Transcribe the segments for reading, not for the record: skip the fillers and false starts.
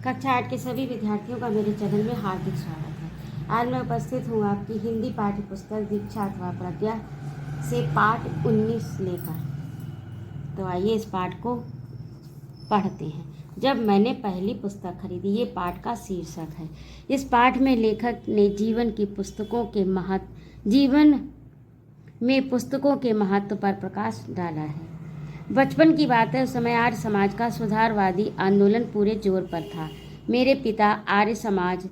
कक्षा 8 के सभी विद्यार्थियों का मेरे चैनल में हार्दिक स्वागत है। आज मैं उपस्थित हूँ आपकी हिंदी पाठ्य पुस्तक दीक्षा अथवा प्रज्ञा से पाठ 19 लेकर। तो आइए इस पाठ को पढ़ते हैं। जब मैंने पहली पुस्तक खरीदी, ये पाठ का शीर्षक है। इस पाठ में लेखक ने जीवन में पुस्तकों के महत्व पर प्रकाश डाला है। बचपन की बात है, उस समय आर्य समाज का सुधारवादी आंदोलन पूरे जोर पर था। मेरे पिता आर्य समाज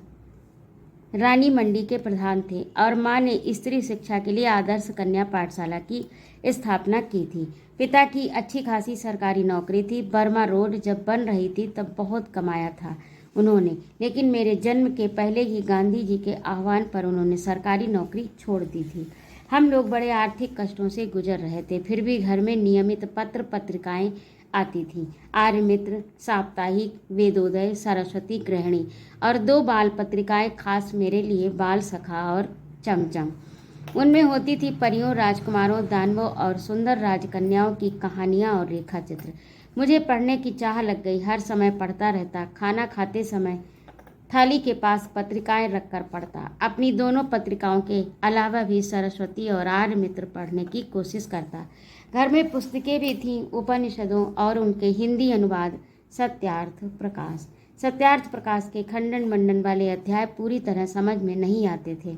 रानी मंडी के प्रधान थे और माँ ने स्त्री शिक्षा के लिए आदर्श कन्या पाठशाला की स्थापना की थी। पिता की अच्छी खासी सरकारी नौकरी थी। बर्मा रोड जब बन रही थी तब बहुत कमाया था उन्होंने, लेकिन मेरे जन्म के पहले ही गांधी जी के आह्वान पर उन्होंने सरकारी नौकरी छोड़ दी थी। हम लोग बड़े आर्थिक कष्टों से गुजर रहे थे, फिर भी घर में नियमित पत्र पत्रिकाएं आती थी। आर्य मित्र, साप्ताहिक, वेदोदय, सरस्वती गृहिणी और 2 बाल पत्रिकाएं खास मेरे लिए, बाल सखा और चमचम। उनमें होती थी परियों, राजकुमारों, दानवों और सुंदर राजकन्याओं की कहानियां और रेखा चित्र। मुझे पढ़ने की चाह लग गई। हर समय पढ़ता रहता। खाना खाते समय थाली के पास पत्रिकाएं रखकर पढ़ता। अपनी दोनों पत्रिकाओं के अलावा भी सरस्वती और आर्य मित्र पढ़ने की कोशिश करता। घर में पुस्तकें भी थीं, उपनिषदों और उनके हिंदी अनुवाद। सत्यार्थ प्रकाश के खंडन मंडन वाले अध्याय पूरी तरह समझ में नहीं आते थे,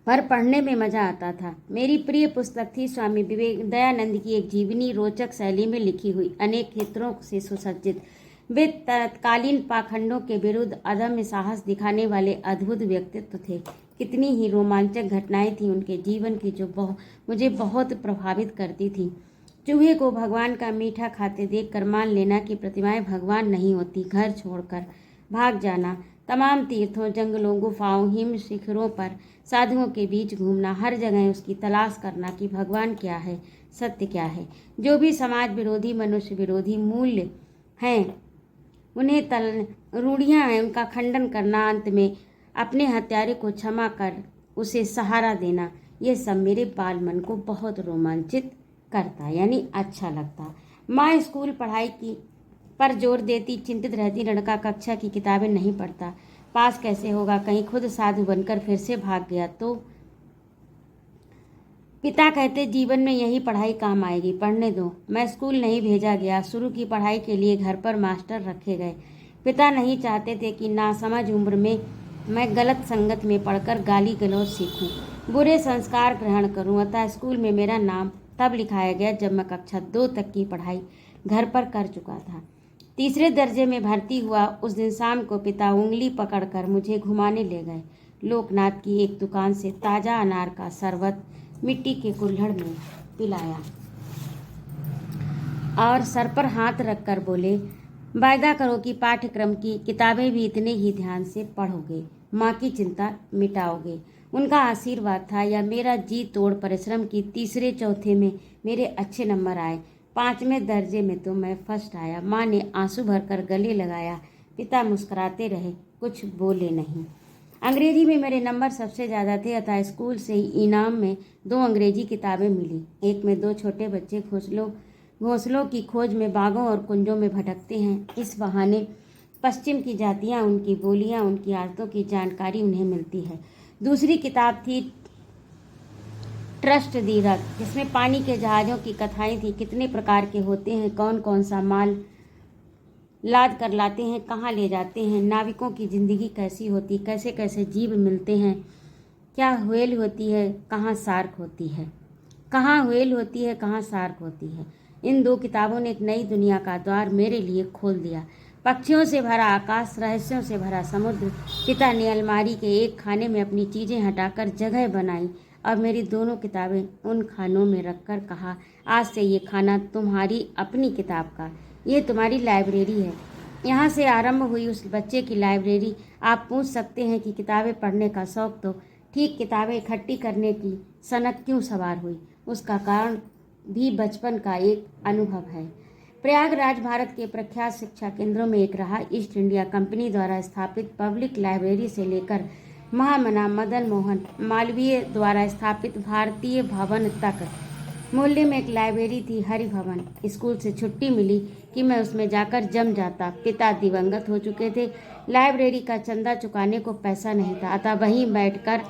पर पढ़ने में मजा आता था। मेरी प्रिय पुस्तक थी स्वामी दयानंद की एक जीवनी, रोचक शैली में लिखी हुई, अनेक चित्रों से सुसज्जित। वे तत्कालीन पाखंडों के विरुद्ध अदम्य साहस दिखाने वाले अद्भुत व्यक्तित्व थे। कितनी ही रोमांचक घटनाएं थीं उनके जीवन की जो मुझे बहुत प्रभावित करती थी। चूहे को भगवान का मीठा खाते देखकर मान लेना कि प्रतिमाएं भगवान नहीं होती, घर छोड़कर भाग जाना, तमाम तीर्थों, जंगलों, गुफाओं, हिम शिखरों पर साधुओं के बीच घूमना, हर जगह उसकी तलाश करना कि भगवान क्या है, सत्य क्या है। जो भी समाज विरोधी, मनुष्य विरोधी मूल्य हैं, उन्हें रूढ़ियाँ हैं, उनका खंडन करना, अंत में अपने हत्यारे को क्षमा कर उसे सहारा देना, ये सब मेरे बाल मन को बहुत रोमांचित करता, यानी अच्छा लगता। माँ स्कूल पढ़ाई की पर जोर देती, चिंतित रहती, लड़का कक्षा की किताबें नहीं पढ़ता, पास कैसे होगा, कहीं खुद साधु बनकर फिर से भाग गया तो। पिता कहते जीवन में यही पढ़ाई काम आएगी, पढ़ने दो। मैं स्कूल नहीं भेजा गया। शुरू की पढ़ाई के लिए घर पर मास्टर रखे गए। पिता नहीं चाहते थे कि नासमझ उम्र में मैं गलत संगत में पढ़कर गाली गलौज सीखूं, बुरे संस्कार ग्रहण करूं। अतः स्कूल में मेरा नाम तब लिखाया गया जब मैं कक्षा 2 तक की पढ़ाई घर पर कर चुका था। तीसरे दर्जे में भर्ती हुआ। उस दिन शाम को पिता उंगली पकड़कर मुझे घुमाने ले गए। लोकनाथ की एक दुकान से ताज़ा अनार का शरबत मिट्टी के कुल्हड़ में पिलाया और सर पर हाथ रखकर बोले, वायदा करो कि पाठ्यक्रम की किताबें भी इतने ही ध्यान से पढ़ोगे, माँ की चिंता मिटाओगे। उनका आशीर्वाद था या मेरा जी तोड़ परिश्रम की तीसरे चौथे में मेरे अच्छे नंबर आए। 5वें दर्जे में तो मैं फर्स्ट आया। माँ ने आंसू भरकर गले लगाया। पिता मुस्कुराते रहे, कुछ बोले नहीं। अंग्रेजी में मेरे नंबर सबसे ज़्यादा थे, अतः स्कूल से ही इनाम में 2 अंग्रेजी किताबें मिली। एक में 2 छोटे बच्चे घोंसलों की खोज में बागों और कुंजों में भटकते हैं। इस बहाने पश्चिम की जातियाँ, उनकी बोलियाँ, उनकी आदतों की जानकारी उन्हें मिलती है। दूसरी किताब थी ट्रस्ट दी रथ, जिसमें पानी के जहाज़ों की कथाएं थी। कितने प्रकार के होते हैं, कौन कौन सा माल लाद कर लाते हैं, कहाँ ले जाते हैं, नाविकों की ज़िंदगी कैसी होती, कैसे कैसे जीव मिलते हैं, क्या व्हेल होती है, कहाँ शार्क होती है, कहाँ व्हेल होती है, कहाँ शार्क होती है। इन 2 किताबों ने एक नई दुनिया का द्वार मेरे लिए खोल दिया। पक्षियों से भरा आकाश, रहस्यों से भरा समुद्र। पिता ने अलमारी के एक खाने में अपनी चीज़ें हटाकर जगह बनाई और मेरी दोनों किताबें उन खानों में रखकर कहा, आज से ये खाना तुम्हारी अपनी किताब का, ये तुम्हारी लाइब्रेरी है। यहाँ से आरंभ हुई उस बच्चे की लाइब्रेरी। आप पूछ सकते हैं कि किताबें पढ़ने का शौक़ तो ठीक किताबें इकट्ठी करने की सनक क्यों सवार हुई। उसका कारण भी बचपन का एक अनुभव है। प्रयागराज भारत के प्रख्यात शिक्षा केंद्रों में एक रहा। ईस्ट इंडिया कंपनी द्वारा स्थापित पब्लिक लाइब्रेरी से लेकर महामना मदन मोहन मालवीय द्वारा स्थापित भारतीय भवन तक मोहल्ले में एक लाइब्रेरी थी, हरि भवन। स्कूल से छुट्टी मिली कि मैं उसमें जाकर जम जाता। पिता दिवंगत हो चुके थे। लाइब्रेरी का चंदा चुकाने को पैसा नहीं था, अतः वहीं बैठकर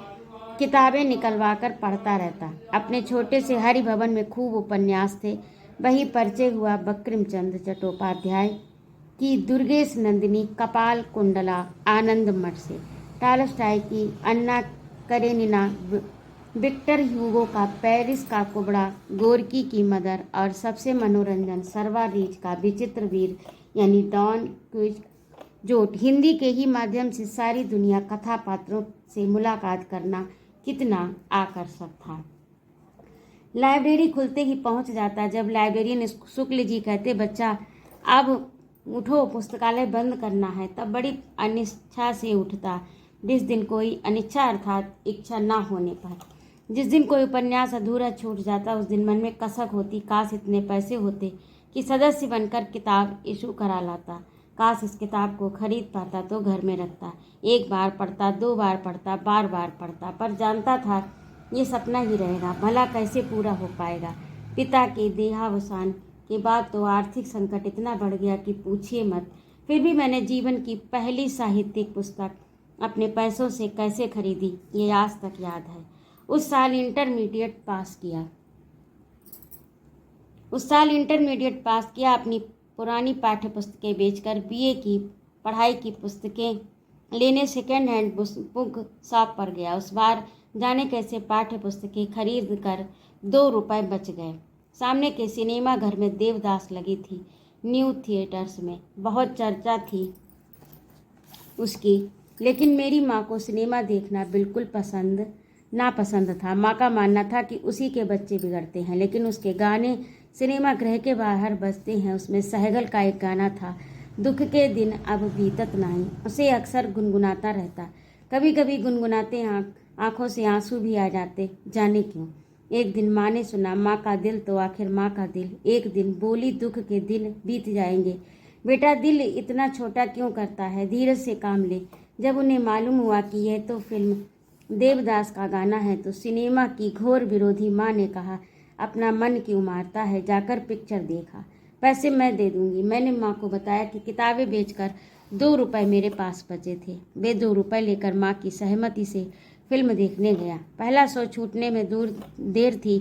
किताबें निकलवा कर पढ़ता रहता। अपने छोटे से हरि भवन में खूब उपन्यास थे। वही परिचय हुआ बंकिम चंद्र चट्टोपाध्याय की दुर्गेश नंदिनी, कपाल कुंडला, आनंद मठ से, टॉलस्टॉय की अन्ना करेनिना, विक्टर ह्यूगो का पेरिस का कुबड़ा, गोरकी की मदर और सबसे मनोरंजन सर्वा रीच का विचित्र वीर यानी डॉन क्विक्सोट। हिंदी के ही माध्यम से सारी दुनिया कथा पात्रों से मुलाकात करना कितना आकर्षक था। लाइब्रेरी खुलते ही पहुंच जाता। जब लाइब्रेरियन शुक्ल जी कहते, बच्चा अब उठो, पुस्तकालय बंद करना है, तब बड़ी अनिच्छा से उठता। जिस दिन कोई अनिच्छा अर्थात इच्छा ना होने पर, जिस दिन कोई उपन्यास अधूरा छूट जाता, उस दिन मन में कसक होती, काश इतने पैसे होते कि सदस्य बनकर किताब इशू करा लाता। काश इस किताब को खरीद पाता तो घर में रखता। एक बार पढ़ता, 2 बार पढ़ता, बार बार पढ़ता, पर जानता था ये सपना ही रहेगा, भला कैसे पूरा हो पाएगा। पिता के देहावसान के बाद तो आर्थिक संकट इतना बढ़ गया कि पूछिए मत। फिर भी मैंने जीवन की पहली साहित्यिक पुस्तक अपने पैसों से कैसे खरीदी, ये आज तक याद है। उस साल इंटरमीडिएट पास किया। अपनी पुरानी पाठ्य पुस्तकें बेचकर बीए की पढ़ाई की पुस्तकें लेने सेकेंड हैंड बुक शॉप पर गया। उस बार जाने कैसे पाठ्य पुस्तकें खरीद कर 2 रुपए बच गए। सामने के सिनेमा घर में देवदास लगी थी। न्यू थिएटर्स में बहुत चर्चा थी उसकी, लेकिन मेरी माँ को सिनेमा देखना बिल्कुल नापसंद था। माँ का मानना था कि उसी के बच्चे बिगड़ते हैं, लेकिन उसके गाने सिनेमा गृह के बाहर बजते हैं। उसमें सहगल का एक गाना था, दुख के दिन अब बीतत नहीं, उसे अक्सर गुनगुनाता रहता। कभी कभी गुनगुनाते आंखों से आंसू भी आ जाते, जाने क्यों। एक दिन माँ ने सुना, माँ का दिल तो आखिर माँ का दिल। एक दिन बोली, दुख के दिन बीत जाएंगे, बेटा दिल इतना छोटा क्यों करता है, धीरज से काम ले। जब उन्हें मालूम हुआ कि यह तो फिल्म देवदास का गाना है, तो सिनेमा की घोर विरोधी माँ ने कहा, अपना मन क्यों मारता है, जाकर पिक्चर देखा, पैसे मैं दे दूंगी। मैंने माँ को बताया कि किताबें बेचकर 2 रुपए मेरे पास बचे थे। वे 2 रुपए लेकर माँ की सहमति से फिल्म देखने गया। पहला शो छूटने में देर थी।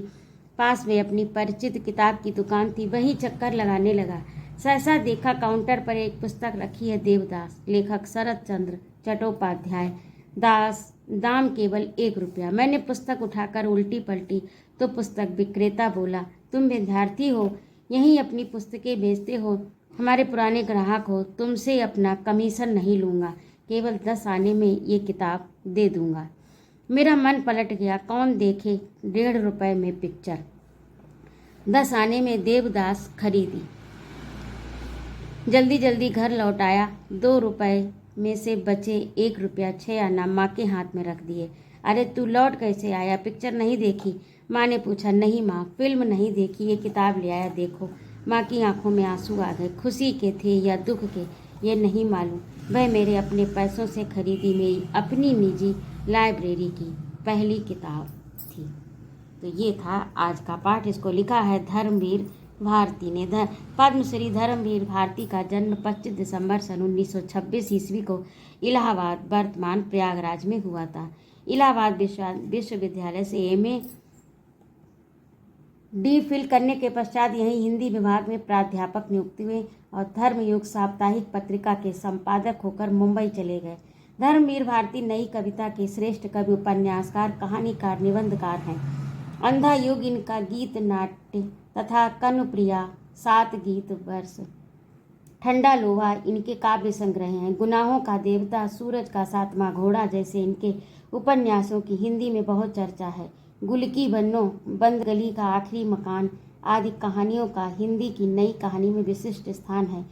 पास में अपनी परिचित किताब की दुकान थी, वहीं चक्कर लगाने लगा। सहसा देखा काउंटर पर एक पुस्तक रखी है, देवदास, लेखक शरत चंद्र चट्टोपाध्याय, दाम केवल 1 रुपया। मैंने पुस्तक उठाकर उल्टी पलटी तो पुस्तक विक्रेता बोला, तुम विद्यार्थी हो, यहीं अपनी पुस्तकें बेचते हो, हमारे पुराने ग्राहक हो, तुमसे अपना कमीशन नहीं लूँगा, केवल 10 आने में ये किताब दे दूँगा। मेरा मन पलट गया, कौन देखे 1.5 रुपए में पिक्चर। 10 आने में देवदास खरीदी। जल्दी जल्दी घर लौट आया। 2 रुपए में से बचे 1 रुपया 6 आना माँ के हाथ में रख दिए। अरे तू लौट कैसे आया, पिक्चर नहीं देखी? माँ ने पूछा। नहीं माँ, फिल्म नहीं देखी, ये किताब ले आया, देखो। माँ की आंखों में आंसू आ गए। खुशी के थे या दुख के, ये नहीं मालूम। वह मेरे अपने पैसों से खरीदी मेरी अपनी निजी लाइब्रेरी की पहली किताब थी। तो ये था आज का पाठ। इसको लिखा है धर्मवीर भारती ने। पद्मश्री धर्मवीर भारती का जन्म 25 दिसंबर सन 1926 ईस्वी को इलाहाबाद, वर्तमान प्रयागराज में हुआ था। इलाहाबाद विश्वविद्यालय से MA डी फिल करने के पश्चात यहीं हिंदी विभाग में प्राध्यापक नियुक्त हुए और धर्मयुग साप्ताहिक पत्रिका के संपादक होकर मुंबई चले गए। धर्मवीर भारती नई कविता के श्रेष्ठ कवि, उपन्यासकार, कहानीकार, निबंधकार हैं। अंधा युग इनका गीत नाट्य तथा कनुप्रिया 7 गीत वर्ष, ठंडा लोहा इनके काव्य संग्रह हैं। गुनाहों का देवता, सूरज का 7वां घोड़ा जैसे इनके उपन्यासों की हिंदी में बहुत चर्चा है। गुल की बन्नो, बंद गली का आखिरी मकान आदि कहानियों का हिंदी की नई कहानी में विशिष्ट स्थान है।